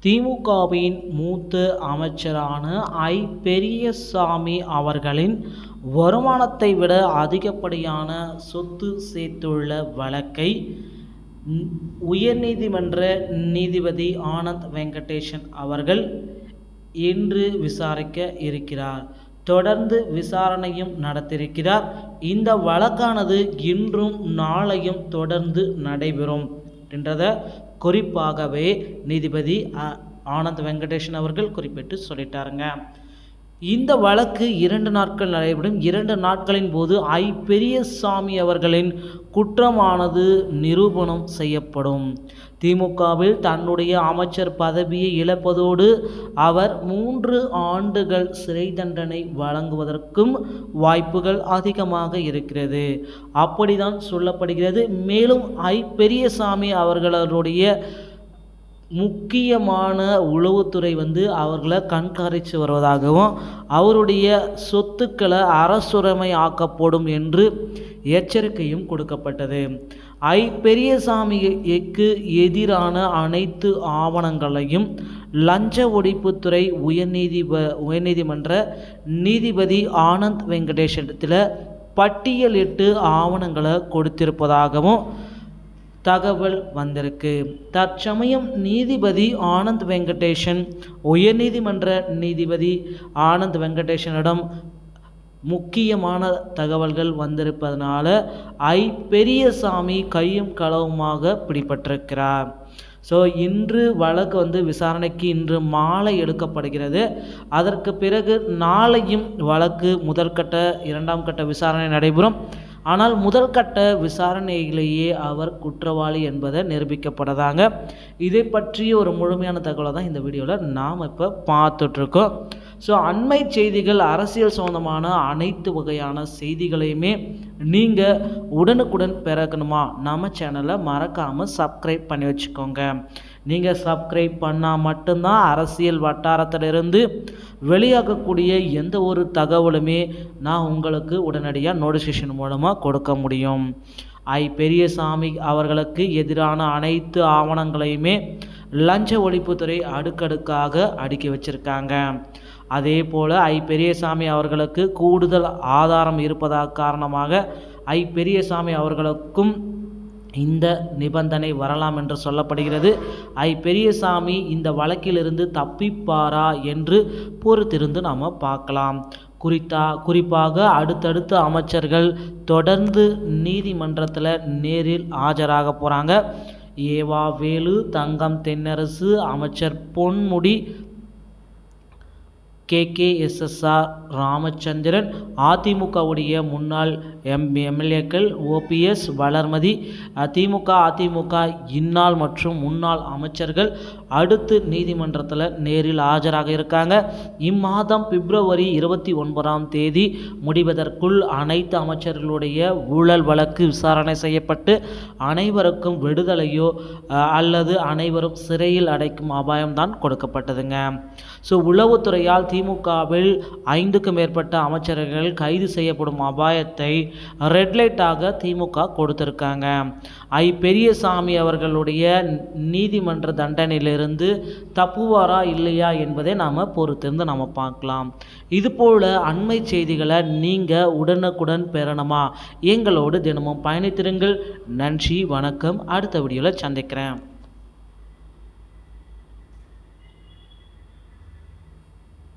திமுகவின் மூத்த அமைச்சரான ஐ. பெரியசாமி அவர்களின் வருமானத்தை விட அதிகப்படியான சொத்து சேர்த்துள்ள வழக்கை உயர்நீதிமன்ற நீதிபதி ஆனந்த் வெங்கடேசன் அவர்கள் இன்று விசாரிக்க இருக்கிறார். தொடர்ந்து விசாரணையும் நடத்தியிருக்கிறார். இந்த வழக்கானது இன்றும் நாளையும் தொடர்ந்து நடைபெறும் என்றதை குறிப்பாகவே நீதிபதி ஆனந்த் வெங்கடேசன் அவர்கள் குறிப்பிட்டு சொல்லிட்டாருங்க. இந்த வழக்கு 2 நாட்கள் நடைபெறும். 2 நாட்களின் போது ஐ. பெரியசாமி அவர்களின் குற்றமானது நிரூபணம் செய்யப்படும். திமுகவில் தன்னுடைய அமைச்சர் பதவியை இழப்பதோடு அவர் 3 ஆண்டுகள் சிறை தண்டனை வழங்குவதற்கும் வாய்ப்புகள் அதிகமாக இருக்கிறது. அப்படிதான் சொல்லப்படுகிறது. மேலும் ஐ. பெரியசாமி அவர்களுடைய முக்கியமான உளவுத்துறை அவர்களை கண்காணித்து வருவதாகவும் அவருடைய சொத்துக்களை அரசுரிமை ஆக்கப்படும் என்று எச்சரிக்கையும் கொடுக்கப்பட்டது. ஐ. பெரியசாமிக்கு எதிரான அனைத்து ஆவணங்களையும் லஞ்ச ஒழிப்புத்துறை உயர்நீதிமன்ற நீதிபதி ஆனந்த் வெங்கடேசத்தில் பட்டியலிட்டு ஆவணங்களை கொடுத்திருப்பதாகவும் தகவல் வந்திருக்கு. தற்சமயம் நீதிபதி ஆனந்த் வெங்கடேசன் உயர்நீதிமன்ற நீதிபதி ஆனந்த் வெங்கடேசனிடம் முக்கியமான தகவல்கள் வந்திருப்பதனால ஐ. பெரியசாமி கையும் களவுமாக பிடிபட்டிருக்கிறார். ஸோ இன்று வழக்கு விசாரணைக்கு இன்று மாலை எடுக்கப்படுகிறது. அதற்கு பிறகு நாளையும் வழக்கு முதற்கட்ட 2ஆம் கட்ட விசாரணை நடைபெறும். ஆனால் முதல் கட்ட விசாரணையிலேயே அவர் குற்றவாளி என்பதை நிரூபிக்கப்பட்டதாங்க. இதை பற்றிய ஒரு முழுமையான தகவலை தான் இந்த வீடியோவில் நாம் இப்போ பார்த்துட்ருக்கோம். ஸோ அண்மை செய்திகள், அரசியல் சம்பந்தமான அனைத்து வகையான செய்திகளையுமே நீங்கள் உடனுக்குடன் பெறக்கணுமா நம்ம சேனலை மறக்காமல் சப்ஸ்கிரைப் பண்ணி வச்சுக்கோங்க. நீங்கள் சப்ஸ்கிரைப் பண்ணால் மட்டும்தான் அரசியல் வட்டாரத்திலிருந்து வெளியாகக்கூடிய எந்த ஒரு தகவலுமே நான் உங்களுக்கு உடனடியாக நோட்டிஃபிகேஷன் மூலமாக கொடுக்க முடியும். ஐ. பெரியசாமி அவர்களுக்கு எதிரான அனைத்து ஆவணங்களையுமே லஞ்ச ஒழிப்புத்துறை அடுக்கடுக்காக அடுக்கி வச்சிருக்காங்க. அதே போல் ஐ. பெரியசாமி அவர்களுக்கு கூடுதல் ஆதாரம் இருப்பதாக காரணமாக ஐ. பெரியசாமி அவர்களுக்கும் இந்த நிபந்தனை வரலாம் என்று சொல்லப்படுகிறது. ஐ. பெரியசாமி இந்த வழக்கிலிருந்து தப்பிப்பாரா என்று பொறுத்திருந்து நாம் பார்க்கலாம். குறிப்பாக அடுத்தடுத்த அமைச்சர்கள் தொடர்ந்து நீதிமன்றத்தில் நேரில் ஆஜராக போகிறாங்க. ஏவா வேலு, தங்கம் தென்னரசு, அமைச்சர் பொன்முடி, KKSSR ராமச்சந்திரன், அதிமுகவுடைய முன்னாள் எம்எல்ஏக்கள் OPS, வளர்மதி, அதிமுக இந்நாள் மற்றும் முன்னாள் அமைச்சர்கள் அடுத்து நீதிமன்றத்தில் நேரில் ஆஜராக இருக்காங்க. இம்மாதம் பிப்ரவரி 29ஆம் தேதி முடிவதற்குள் அனைத்து அமைச்சர்களுடைய ஊழல் வழக்கு விசாரணை செய்யப்பட்டு அனைவருக்கும் விடுதலையோ அல்லது அனைவரும் சிறையில் அடைக்கும் அபாயம்தான் கொடுக்கப்பட்டதுங்க. ஸோ உளவுத்துறையால் திமுகவில் 5க்கும் மேற்பட்ட அமைச்சர்கள் கைது செய்யப்படும் அபாயத்தை ரெட் லைட்டாக திமுக கொடுத்திருக்காங்க. ஐ. பெரியசாமி அவர்களுடைய நீதிமன்ற தண்டனையிலிருந்து தப்புவாரா இல்லையா என்பதை நாம் பொறுத்திருந்து நாம் பார்க்கலாம். இதுபோல் அண்மை செய்திகளை நீங்கள் உடனுக்குடன் பெறணுமா? எங்களோடு தினமும் பயணித்திருங்கள். நன்றி, வணக்கம். அடுத்த வீடியோவில் சந்திக்கிறேன்.